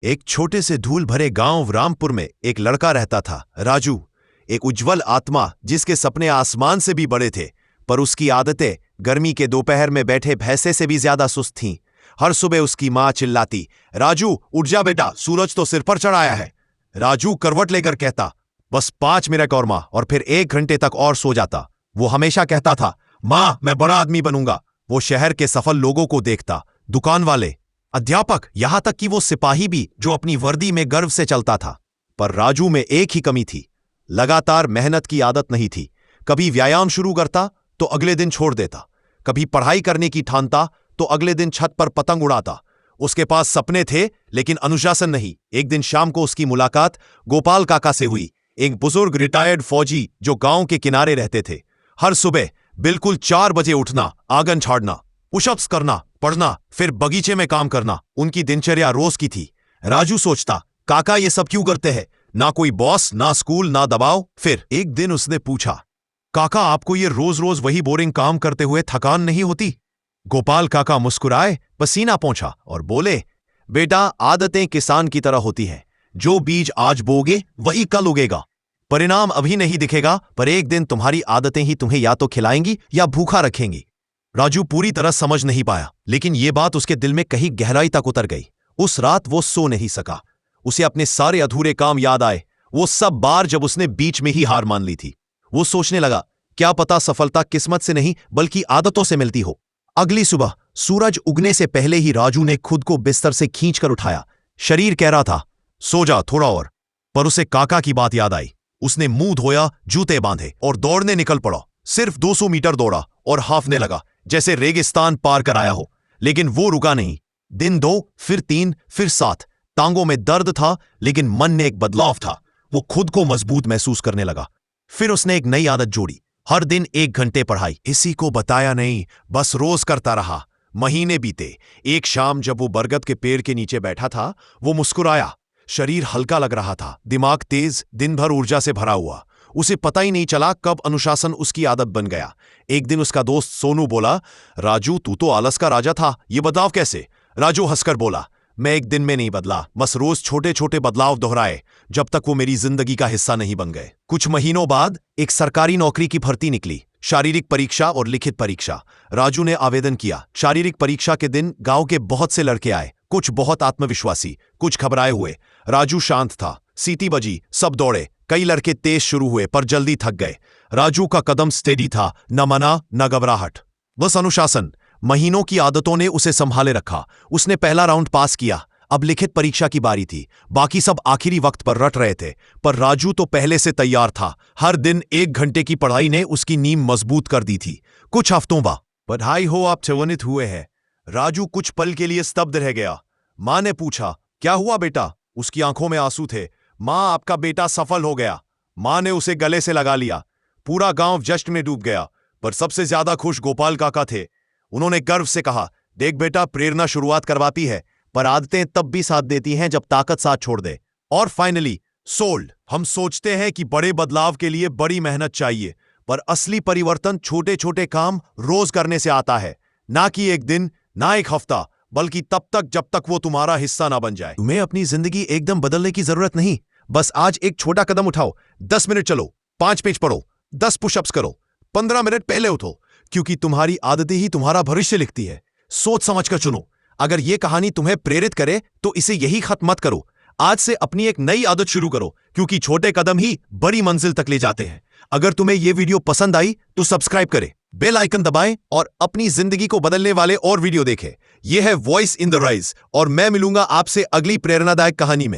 एक छोटे से धूल भरे गांव रामपुर में एक लड़का रहता था, राजू। एक उज्जवल आत्मा जिसके सपने आसमान से भी बड़े थे, पर उसकी आदतें गर्मी के दोपहर में बैठे भैंसे से भी ज्यादा सुस्त थीं। हर सुबह उसकी मां चिल्लाती, राजू उठ जा बेटा, सूरज तो सिर पर चढ़ाया है। राजू करवट लेकर कहता, बस 5 मिनट और मां, और फिर 1 घंटे तक और सो जाता। वो हमेशा कहता था, मां मैं बड़ा आदमी बनूंगा। वो शहर के सफल लोगों को देखता, दुकान वाले, अध्यापक, यहां तक कि वो सिपाही भी जो अपनी वर्दी में गर्व से चलता था। पर राजू में एक ही कमी थी, लगातार मेहनत की आदत नहीं थी। कभी व्यायाम शुरू करता तो अगले दिन छोड़ देता, कभी पढ़ाई करने की ठानता तो अगले दिन छत पर पतंग उड़ाता। उसके पास सपने थे लेकिन अनुशासन नहीं। एक दिन शाम को उसकी मुलाकात गोपाल काका से हुई, एक बुजुर्ग रिटायर्ड फौजी जो गांव के किनारे रहते थे। हर सुबह बिल्कुल 4 बजे उठना, आंगन झाड़ना, पुशअप्स करना, पढ़ना, फिर बगीचे में काम करना उनकी दिनचर्या रोज की थी। राजू सोचता, काका ये सब क्यों करते हैं? ना कोई बॉस, ना स्कूल, ना दबाव। फिर एक दिन उसने पूछा, काका आपको ये रोज रोज वही बोरिंग काम करते हुए थकान नहीं होती? गोपाल काका मुस्कुराए, पसीना पोंछा और बोले, बेटा आदतें किसान की तरह होती हैं, जो बीज आज बोगे वही कल उगेगा। परिणाम अभी नहीं दिखेगा, पर एक दिन तुम्हारी आदतें ही तुम्हें या तो खिलाएंगी या भूखा रखेंगी। राजू पूरी तरह समझ नहीं पाया, लेकिन यह बात उसके दिल में कहीं गहराई तक उतर गई। उस रात वो सो नहीं सका। उसे अपने सारे अधूरे काम याद आए, वो सब बार जब उसने बीच में ही हार मान ली थी। वो सोचने लगा, क्या पता सफलता किस्मत से नहीं बल्कि आदतों से मिलती हो। अगली सुबह सूरज उगने से पहले ही राजू ने खुद को बिस्तर से खींचकर उठाया। शरीर कह रहा था, सो जा थोड़ा और, पर उसे काका की बात याद आई। उसने मुंह धोया, जूते बांधे और दौड़ने निकल पड़ा। सिर्फ 200 मीटर दौड़ा और हांफने लगा जैसे रेगिस्तान पार कर आया हो। लेकिन वो रुका नहीं। दिन 2, फिर 3, फिर 7। टांगों में दर्द था लेकिन मन में एक बदलाव था। वो खुद को मजबूत महसूस करने लगा। फिर उसने एक नई आदत जोड़ी, हर दिन 1 घंटे पढ़ाई। इसी को बताया नहीं, बस रोज करता रहा। महीने बीते। एक शाम जब वो बरगद के पेड़ के नीचे बैठा था, वो मुस्कुराया। शरीर हल्का लग रहा था, दिमाग तेज, दिन भर ऊर्जा से भरा हुआ। उसे पता ही नहीं चला कब अनुशासन उसकी आदत बन गया। एक दिन उसका दोस्त सोनू बोला, राजू तू तो आलस का राजा था, ये बदलाव कैसे? राजू हंसकर बोला, मैं एक दिन में नहीं बदला, बस रोज छोटे छोटे बदलाव दोहराए जब तक वो मेरी जिंदगी का हिस्सा नहीं बन गए। कुछ महीनों बाद एक सरकारी नौकरी की भर्ती निकली, शारीरिक परीक्षा और लिखित परीक्षा। राजू ने आवेदन किया। शारीरिक परीक्षा के दिन गांव के बहुत से लड़के आए, कुछ बहुत आत्मविश्वासी, कुछ घबराए हुए। राजू शांत था। सीटी बजी, सब दौड़े। कई लड़के तेज शुरू हुए पर जल्दी थक गए। राजू का कदम स्टेडी था, न मना न घबराहट, बस अनुशासन। महीनों की आदतों ने उसे संभाले रखा। उसने पहला राउंड पास किया। अब लिखित परीक्षा की बारी थी। बाकी सब आखिरी वक्त पर रट रहे थे, पर राजू तो पहले से तैयार था। हर दिन 1 घंटे की पढ़ाई ने उसकी नींव मजबूत कर दी थी। कुछ हफ्तों बाद बधाई हो आप चयनित हुए हैं। राजू कुछ पल के लिए स्तब्ध रह गया। मां ने पूछा, क्या हुआ बेटा? उसकी आंखों में आंसू थे। मां आपका बेटा सफल हो गया। मां ने उसे गले से लगा लिया। पूरा गांव जश्न में डूब गया, पर सबसे ज्यादा खुश गोपाल काका थे। उन्होंने गर्व से कहा, देख बेटा, प्रेरणा शुरुआत करवाती है, पर आदतें तब भी साथ देती हैं जब ताकत साथ छोड़ दे। और फाइनली सोल्ड। हम सोचते हैं कि बड़े बदलाव के लिए बड़ी मेहनत चाहिए, पर असली परिवर्तन छोटे छोटे काम रोज करने से आता है। ना कि एक दिन, ना एक हफ्ता, बल्कि तब तक जब तक वो तुम्हारा हिस्सा ना बन जाए। तुम्हें अपनी जिंदगी एकदम बदलने की जरूरत नहीं, बस आज एक छोटा कदम उठाओ। 10 मिनट चलो, 5 पेज पढ़ो, 10 पुशअप्स करो, 15 मिनट पहले उठो, क्योंकि तुम्हारी आदतें ही तुम्हारा भविष्य लिखती है। सोच समझकर चुनो। अगर ये कहानी तुम्हें प्रेरित करे तो इसे यही खत्म मत करो। आज से अपनी एक नई आदत शुरू करो, क्योंकि छोटे कदम ही बड़ी मंजिल तक ले जाते हैं। अगर तुम्हें यह वीडियो पसंद आई तो सब्सक्राइब करें, बेल आइकन दबाएं और अपनी जिंदगी को बदलने वाले और वीडियो देखें। यह है वॉइस इन द राइज और मैं मिलूंगा आपसे अगली प्रेरणादायक कहानी में।